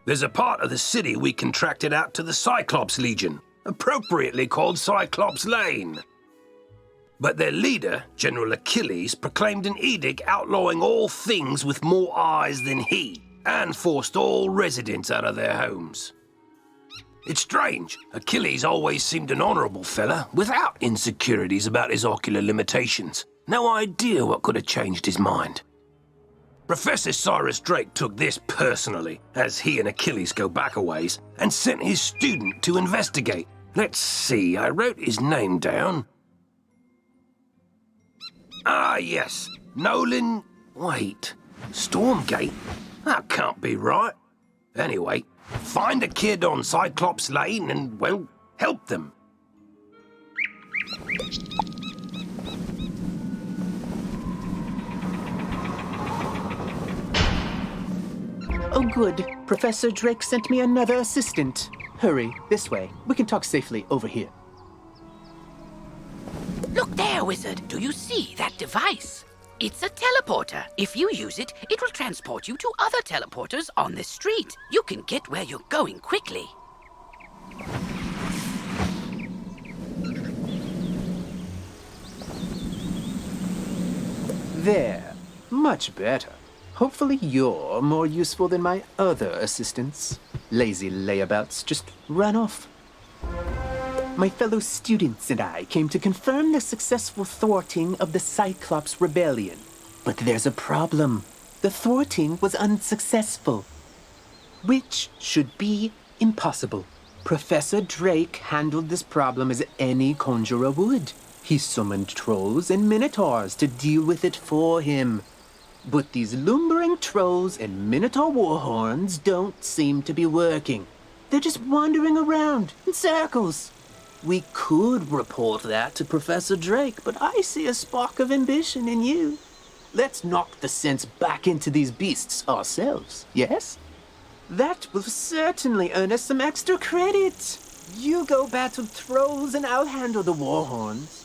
There's a part of the city we contracted out to the Cyclops Legion, appropriately called Cyclops Lane. But their leader, General Achilles, proclaimed an edict outlawing all things with more eyes than he, and forced all residents out of their homes. It's strange. Achilles always seemed an honorable fella, without insecurities about his ocular limitations. No idea what could have changed his mind. Professor Cyrus Drake took this personally, as he and Achilles go back a ways, and sent his student to investigate. Let's see, I wrote his name down. Ah, yes, Nolan... Wait, Stormgate? That can't be right. Anyway, find a kid on Cyclops Lane and, well, help them. Oh, good. Professor Drake sent me another assistant. Hurry, this way. We can talk safely over here. Look there, Wizard. Do you see that device? It's a teleporter. If you use it, it will transport you to other teleporters on this street. You can get where you're going quickly. There. Much better. Hopefully you're more useful than my other assistants. Lazy layabouts just run off. My fellow students and I came to confirm the successful thwarting of the Cyclops Rebellion. But there's a problem. The thwarting was unsuccessful, which should be impossible. Professor Drake handled this problem as any conjurer would. He summoned trolls and minotaurs to deal with it for him. But these lumbering trolls and minotaur warhorns don't seem to be working. They're just wandering around in circles. We could report that to Professor Drake, but I see a spark of ambition in you. Let's knock the sense back into these beasts ourselves, yes? That will certainly earn us some extra credit. You go battle trolls and I'll handle the warhorns.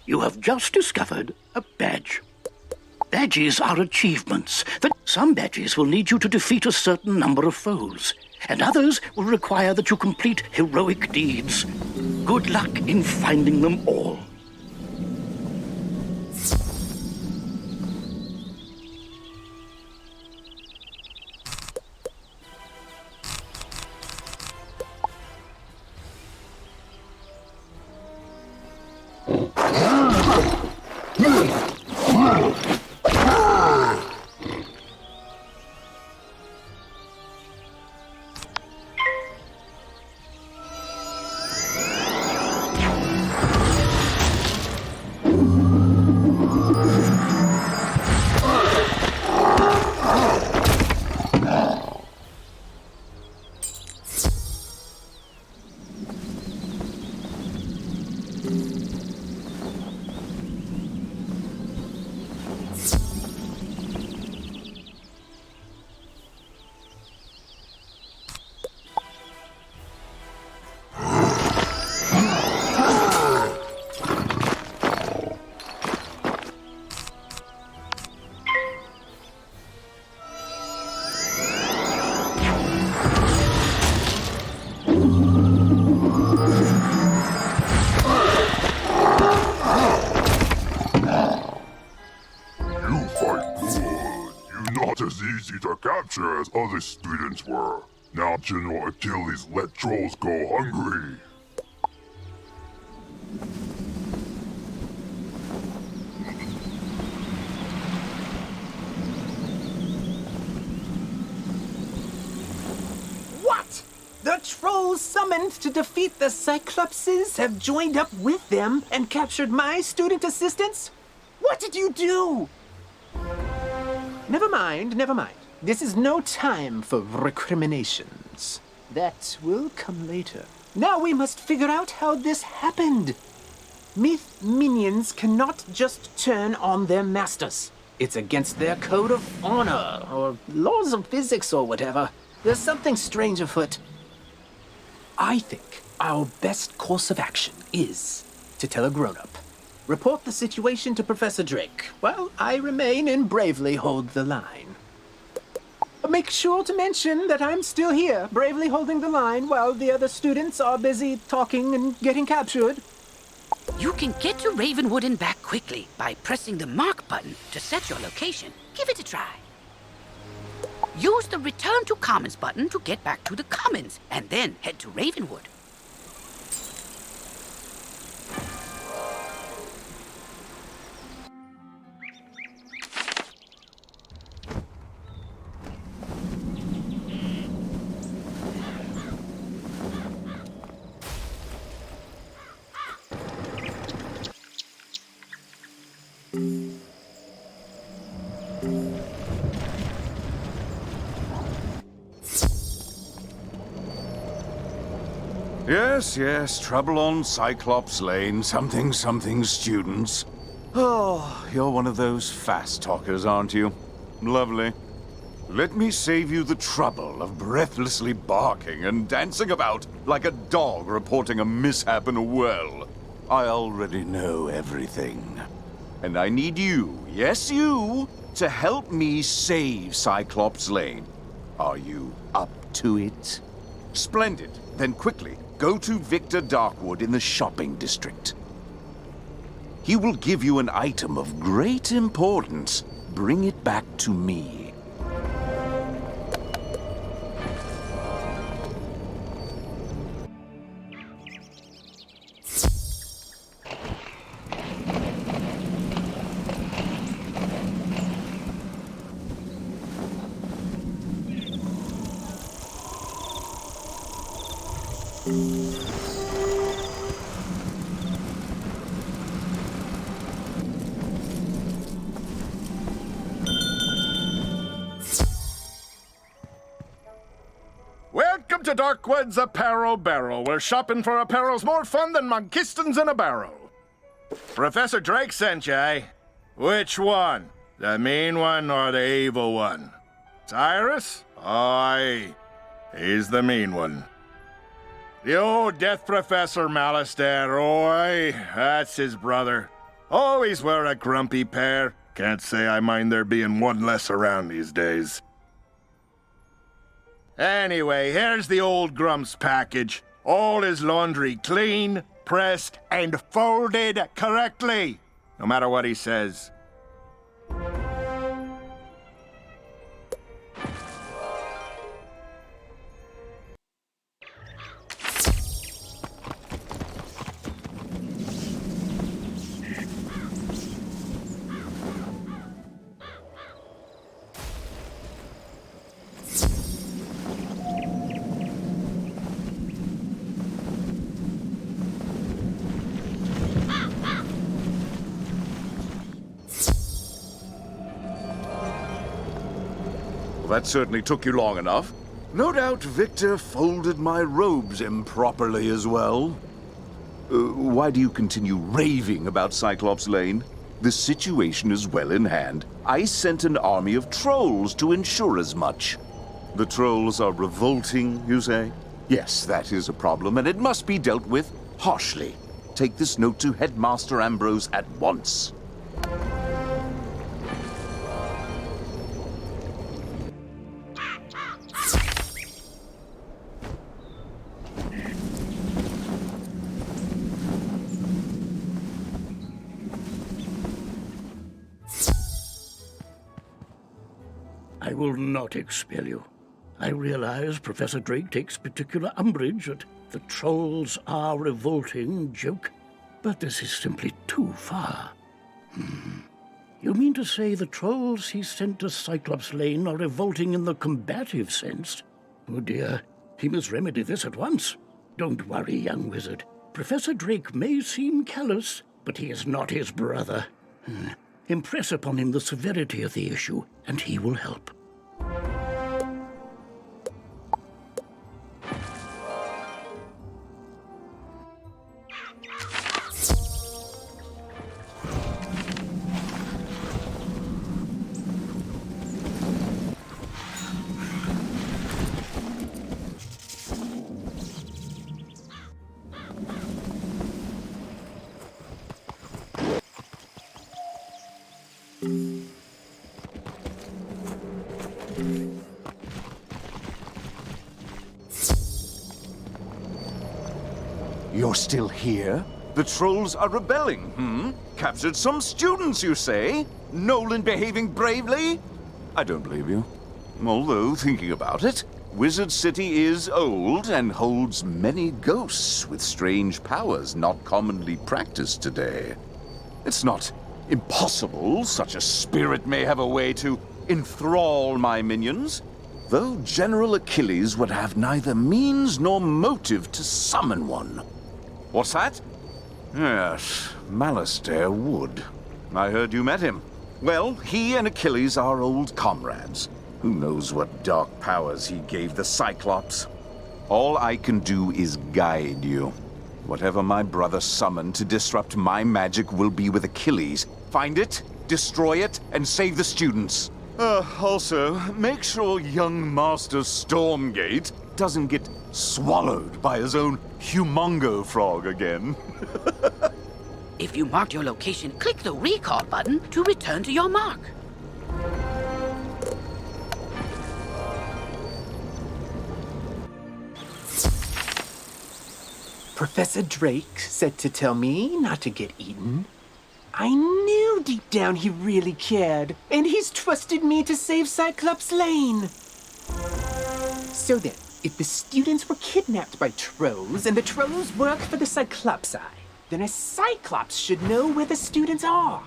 You have just discovered a badge. Badges are achievements. Some badges will need you to defeat a certain number of foes, and others will require that you complete heroic deeds. Good luck in finding them all. As easy to capture as other students were. Now General Achilles let trolls go hungry. The trolls summoned to defeat the Cyclopses have joined up with them and captured my student assistants? What did you do? Never mind, never mind. This is no time for recriminations. That will come later. Now we must figure out how this happened. Myth minions cannot just turn on their masters. It's against their code of honor, or laws of physics, or whatever. There's something strange afoot. I think our best course of action is to tell a grown-up. Report the situation to Professor Drake, while I remain and bravely hold the line. Make sure to mention that I'm still here, bravely holding the line while the other students are busy talking and getting captured. You can get to Ravenwood and back quickly by pressing the mark button to set your location. Give it a try. Use the Return to Commons button to get back to the Commons, and then head to Ravenwood. Yes, trouble on Cyclops Lane, something students. Oh, you're one of those fast talkers, aren't you? Lovely. Let me save you the trouble of breathlessly barking and dancing about like a dog reporting a mishap in a well. I already know everything. And I need you, yes you, to help me save Cyclops Lane. Are you up to it? Splendid. Then quickly, go to Victor Darkwood in the shopping district. He will give you an item of great importance. Bring it back to me. Welcome to Darkwood's Apparel Barrel, where shopping for apparel's more fun than Monkistons in a barrel. Professor Drake sent you, eh? Which one? The mean one or the evil one? Cyrus? Aye, he's the mean one. The old Death Professor Malice there, oi, that's his brother. Always wear a grumpy pair. Can't say I mind there being one less around these days. Anyway, here's the old Grump's package. All his laundry clean, pressed, and folded correctly. No matter what he says. That certainly took you long enough. No doubt Victor folded my robes improperly as well. Why do you continue raving about Cyclops Lane? The situation is well in hand. I sent an army of trolls to ensure as much. The trolls are revolting, you say? Yes, that is a problem, and it must be dealt with harshly. Take this note to Headmaster Ambrose at once. I will not expel you. I realize Professor Drake takes particular umbrage at the trolls are revolting joke, but this is simply too far. You mean to say the trolls he sent to Cyclops Lane are revolting in the combative sense? Oh dear, He must remedy this at once. Don't worry, young wizard. Professor Drake may seem callous, but he is not his brother. Impress upon him the severity of the issue, and he will help. You're still here? The trolls are rebelling, Captured some students, you say? Nolan behaving bravely? I don't believe you. Although, thinking about it, Wizard City is old and holds many ghosts with strange powers not commonly practiced today. It's not impossible such a spirit may have a way to enthrall my minions, though General Achilles would have neither means nor motive to summon one. What's that? Yes, Malastair would. I heard you met him. Well, he and Achilles are old comrades. Who knows what dark powers he gave the Cyclops? All I can do is guide you. Whatever my brother summoned to disrupt my magic will be with Achilles. Find it, destroy it, and save the students. Also, make sure young Master Stormgate doesn't get swallowed by his own humongo frog again. If you marked your location, click the recall button to return to your mark. Professor Drake said to tell me not to get eaten. I knew deep down he really cared, and he's trusted me to save Cyclops Lane. So then, if the students were kidnapped by trolls and the trolls work for the Cyclopsi, then a Cyclops should know where the students are.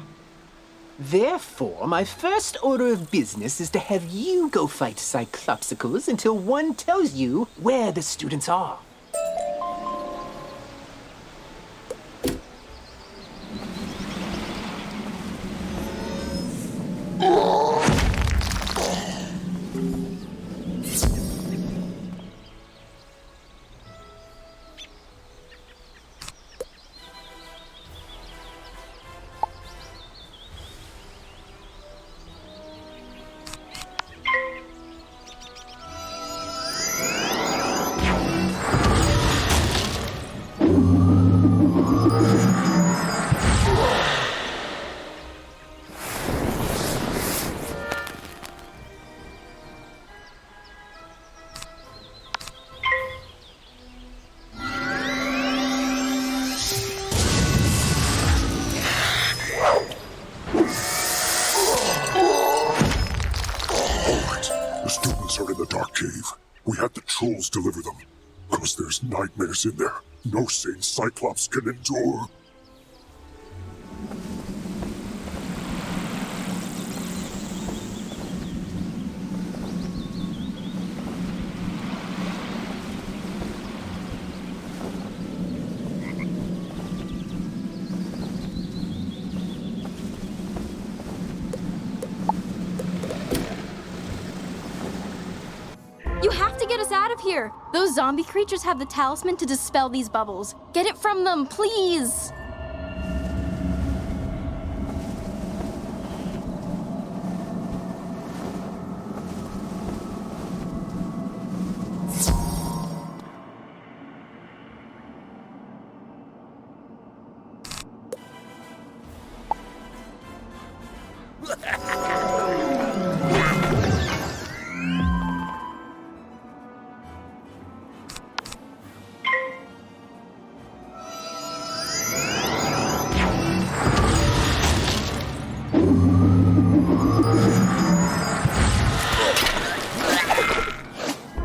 Therefore, my first order of business is to have you go fight Cyclopsicles until one tells you where the students are. We had the trolls deliver them. Because there's nightmares in there. No sane Cyclops can endure. You have to get us out of here! Those zombie creatures have the talisman to dispel these bubbles. Get it from them, please!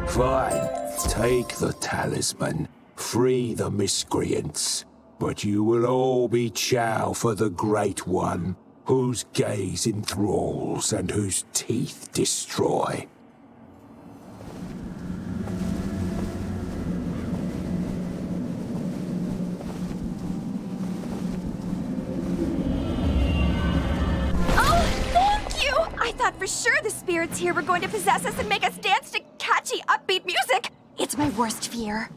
Fine. Take the talisman. Free the miscreants. But you will all be chow for the Great One, whose gaze enthralls and whose teeth destroy. was sure the spirits here were going to possess us and make us dance to catchy, upbeat music. It's my worst fear.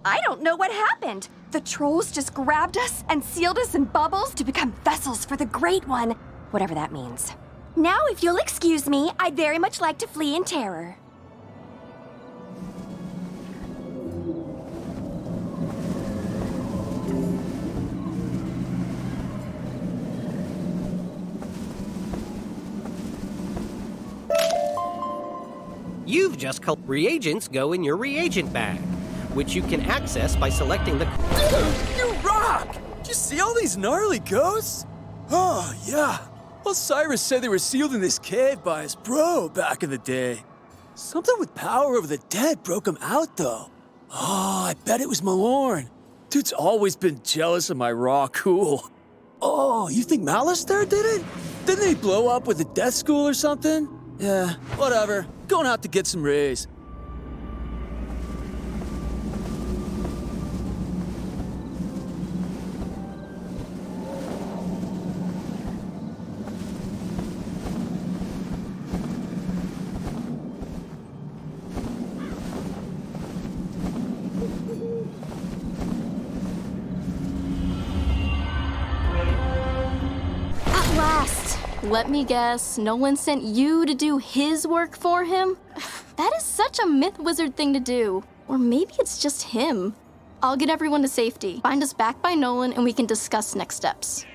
I don't know what happened. The trolls just grabbed us and sealed us in bubbles to become vessels for the Great One, whatever that means. Now, if you'll excuse me, I'd very much like to flee in terror. You've just reagents go in your reagent bag, which you can access by selecting the... Dude, you rock! Did you see all these gnarly ghosts? Oh, yeah. Well, Cyrus said they were sealed in this cave by his bro back in the day. Something with power over the dead broke him out, though. Oh, I bet it was Malorn. Dude's always been jealous of my raw cool. Oh, you think Malister did it? Didn't he blow up with the death school or something? Yeah, whatever. Going out to get some rays. At last! Let me guess, Nolan sent you to do his work for him? That is such a myth wizard thing to do. Or maybe it's just him. I'll get everyone to safety. Find us back by Nolan and we can discuss next steps.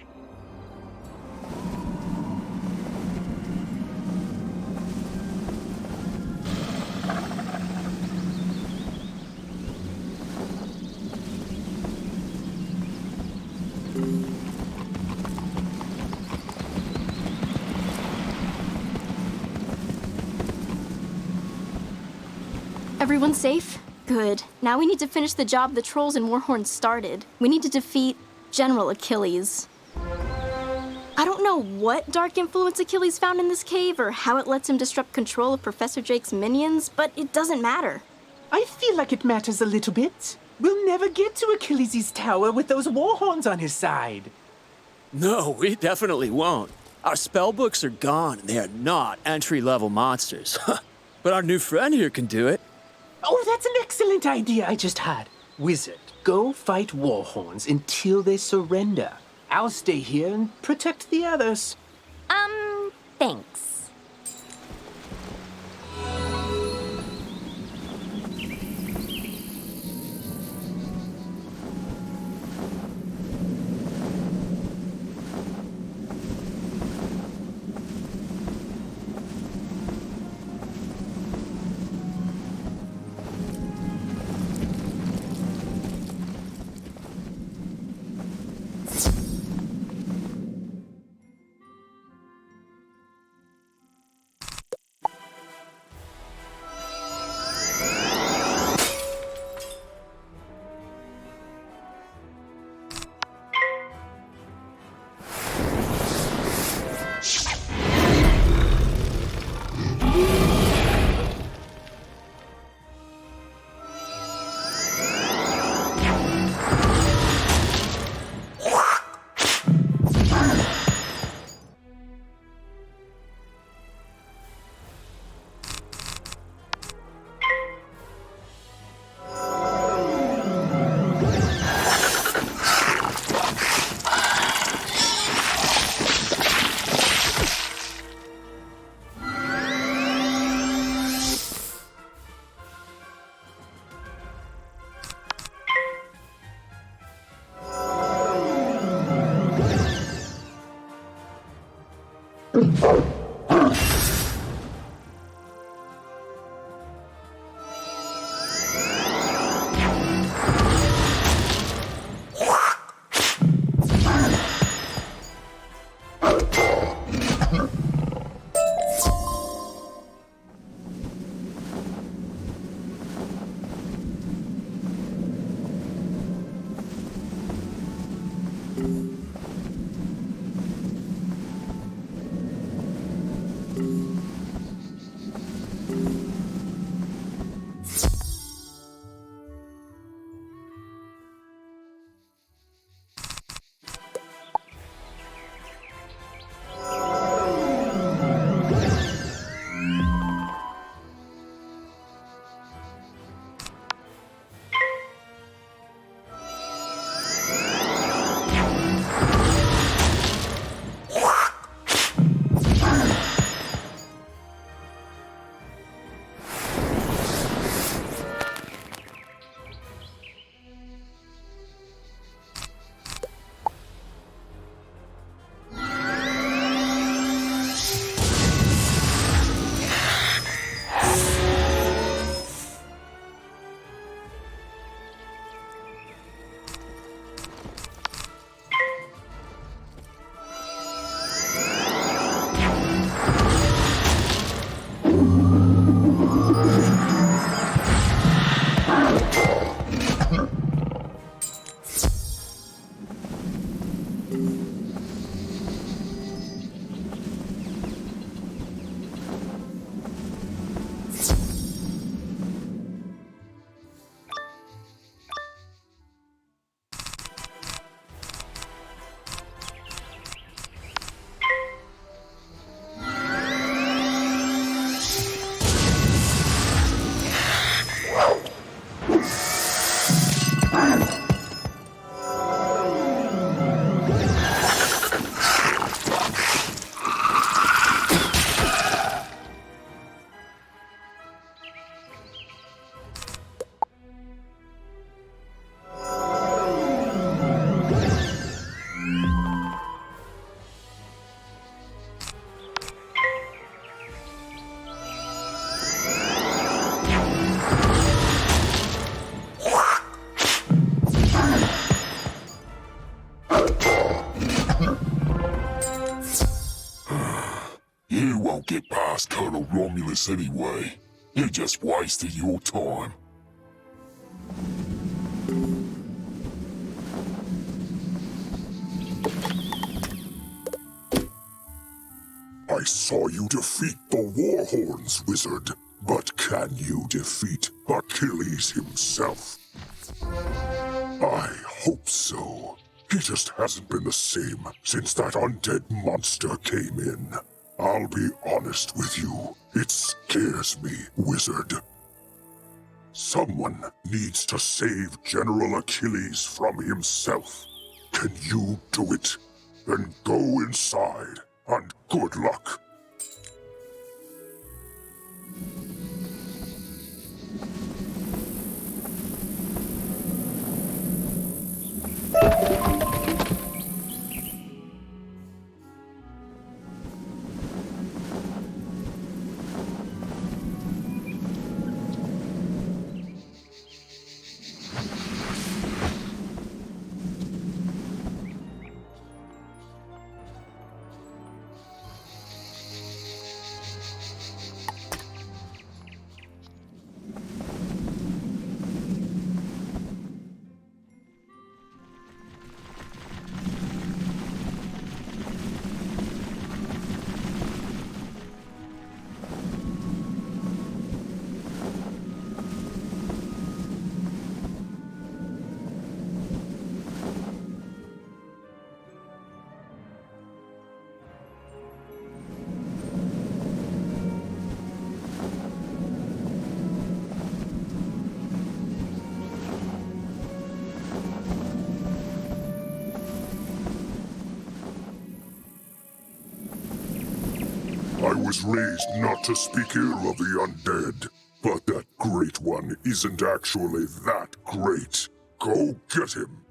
Everyone safe? Good. Now we need to finish the job the trolls and Warhorn started. We need to defeat General Achilles. I don't know what dark influence Achilles found in this cave or how it lets him disrupt control of Professor Drake's minions, but it doesn't matter. I feel like it matters a little bit. We'll never get to Achilles' tower with those Warhorns on his side. No, we definitely won't. Our spellbooks are gone and they are not entry-level monsters. But our new friend here can do it. Oh, that's an excellent idea I just had. Wizard, go fight Warhorns until they surrender. I'll stay here and protect the others. Thanks. get past Colonel Romulus anyway. You're just wasting your time. I saw you defeat the Warhorns, Wizard. But can you defeat Achilles himself? I hope so. He just hasn't been the same since that undead monster came in. I'll be honest with you. It scares me, Wizard. Someone needs to save General Achilles from himself. Can you do it? Then go inside, and good luck. I was raised not to speak ill of the undead, but that great one isn't actually that great. Go get him!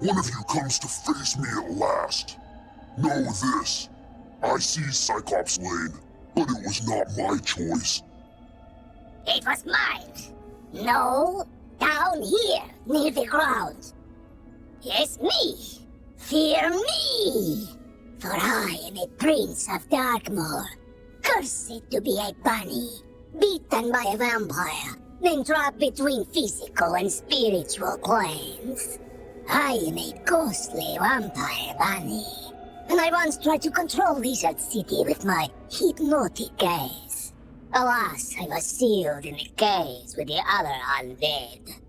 One of you comes to face me at last. Know this. I see Cyclops Lane, but it was not my choice. It was mine. No, down here, near the ground. Yes, me. Fear me. For I am a prince of Darkmoor, cursed to be a bunny, beaten by a vampire, then trapped between physical and spiritual planes. I am a ghostly vampire bunny, and I once tried to control Wizard City with my hypnotic gaze. Alas, I was sealed in a cage with the other undead.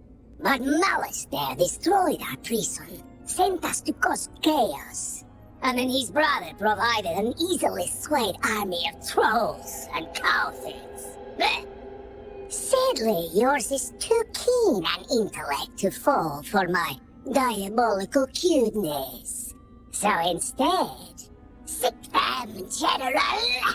But Malice there destroyed our prison, sent us to cause chaos, and then his brother provided an easily swayed army of trolls and cowthings. Sadly, yours is too keen an intellect to fall for my diabolical cuteness. So instead, sick them, General!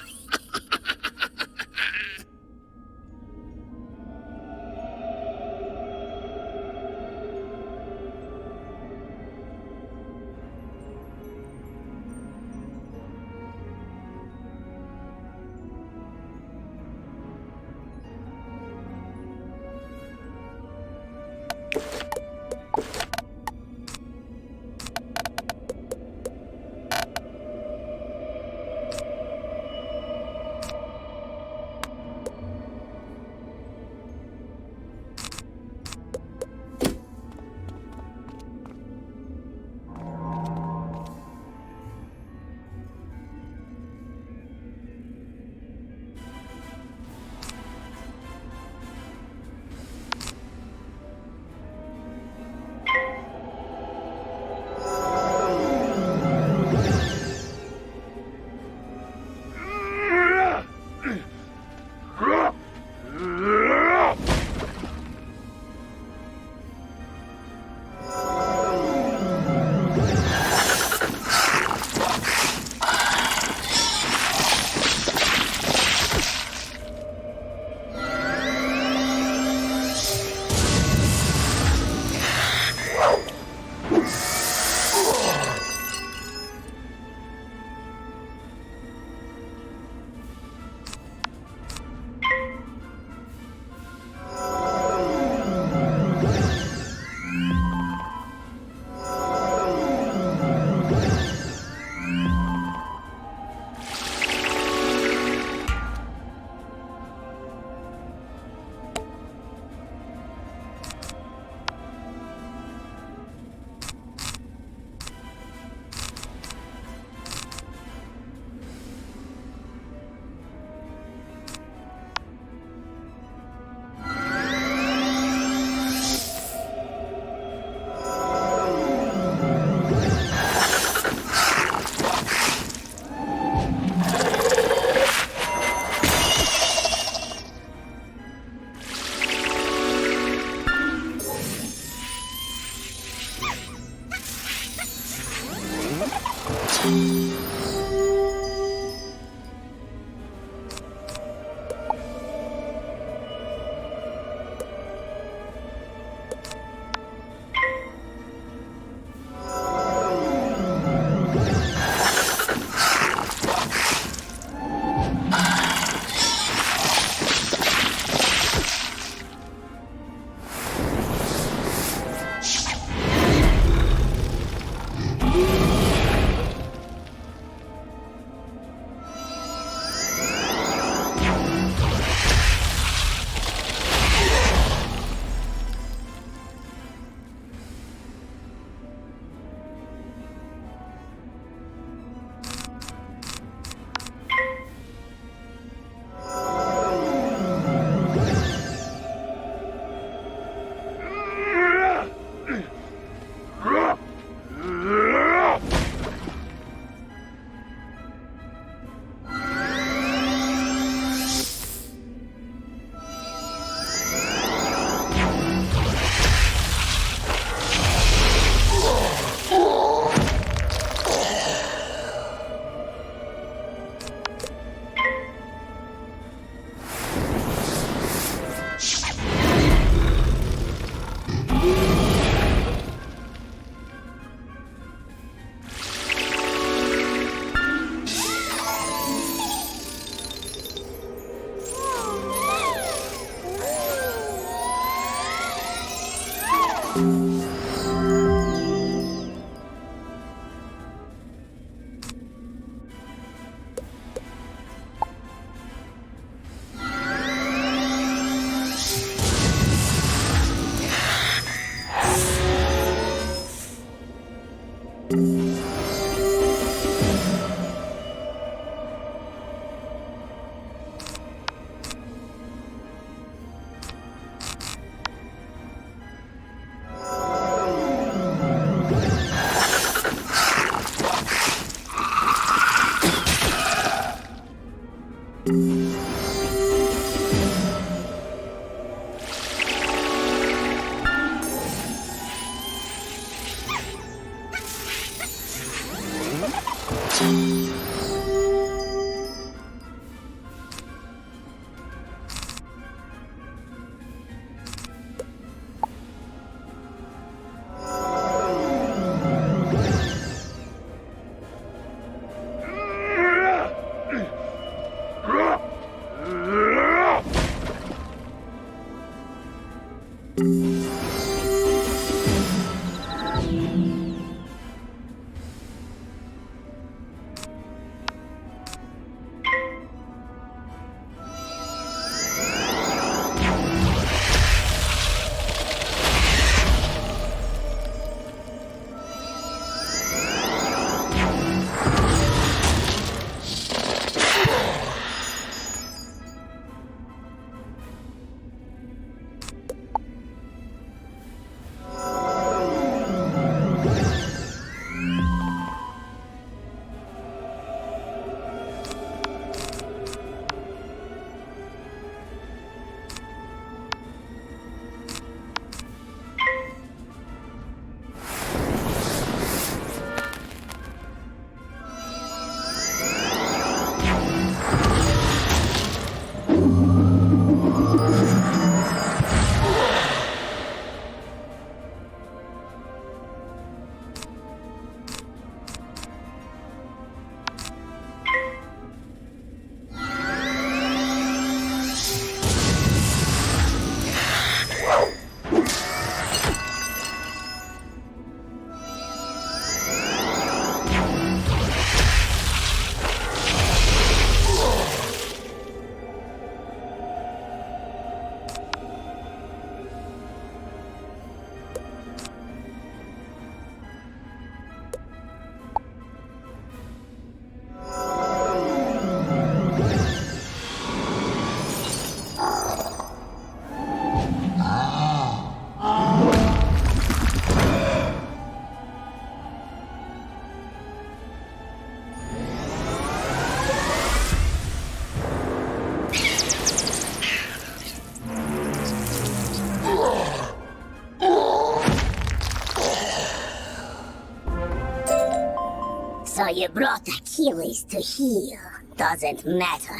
So you brought Achilles to heal. Doesn't matter.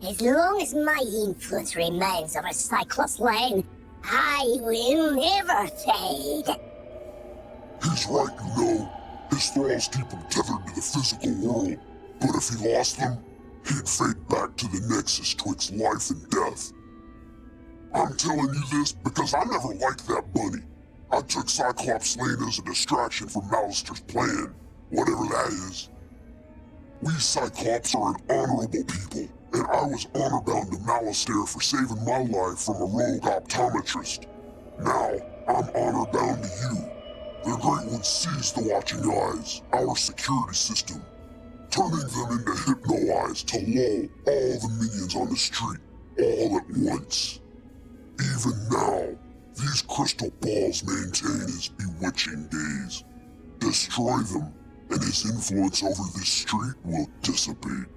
As long as my influence remains over Cyclops Lane, I will never fade. He's right, you know. His thralls keep him tethered to the physical world. But if he lost them, he'd fade back to the nexus twixt life and death. I'm telling you this because I never liked that bunny. I took Cyclops Lane as a distraction from Malister's plan, whatever that is. We Cyclops are an honorable people, and I was honor-bound to Malister for saving my life from a rogue optometrist. Now, I'm honor-bound to you. The Great One sees the watching eyes, our security system, turning them into hypno-eyes to lull all the minions on the street, all at once. Even now, these crystal balls maintain his bewitching gaze. Destroy them, and his influence over this street will dissipate.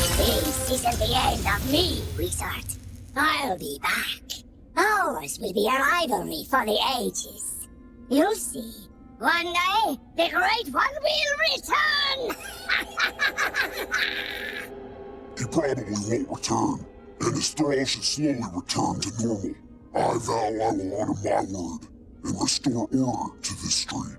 This isn't the end of me, Wizard. I'll be back. Ours will be a rivalry for the ages. You'll see. One day, the Great One will return! He probably won't return, and his thrall should slowly return to normal. I vow I will honor my word, and restore order to the street.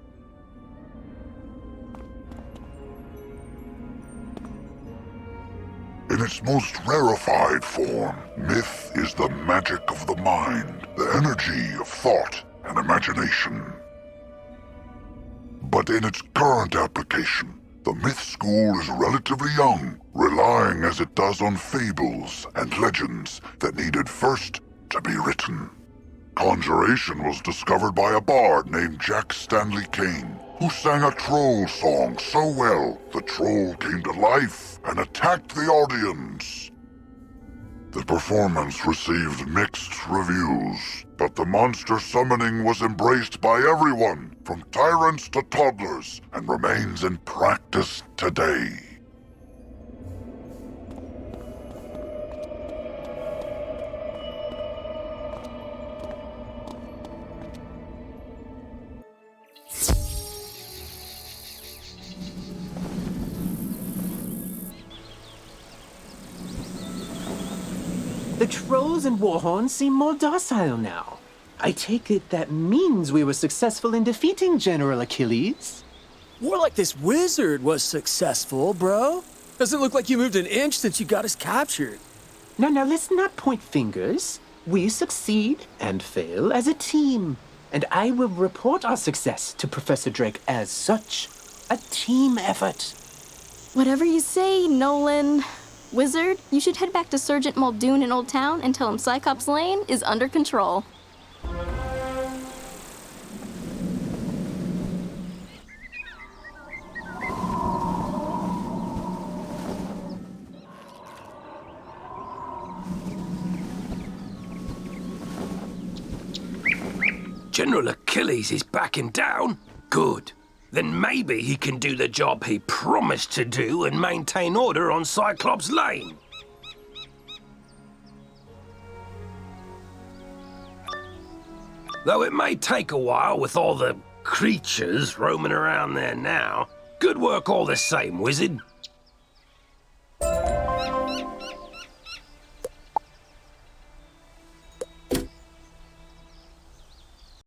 In its most rarefied form, myth is the magic of the mind, the energy of thought and imagination. But in its current application, the myth school is relatively young, relying as it does on fables and legends that needed first to be written. Conjuration was discovered by a bard named Jack Stanley Kane, who sang a troll song so well the troll came to life and attacked the audience. The performance received mixed reviews, but the monster summoning was embraced by everyone, from tyrants to toddlers, and remains in practice today. The trolls and warhorns seem more docile now. I take it that means we were successful in defeating General Achilles? More like this wizard was successful, bro. Doesn't look like you moved an inch since you got us captured. Now, let's not point fingers. We succeed and fail as a team. And I will report our success to Professor Drake as such. A team effort. Whatever you say, Nolan. Wizard, you should head back to Sergeant Muldoon in Old Town and tell him Cyclops Lane is under control. General Achilles is backing down? Good. Then maybe he can do the job he promised to do and maintain order on Cyclops Lane. Though it may take a while with all the creatures roaming around there now. Good work all the same, Wizard.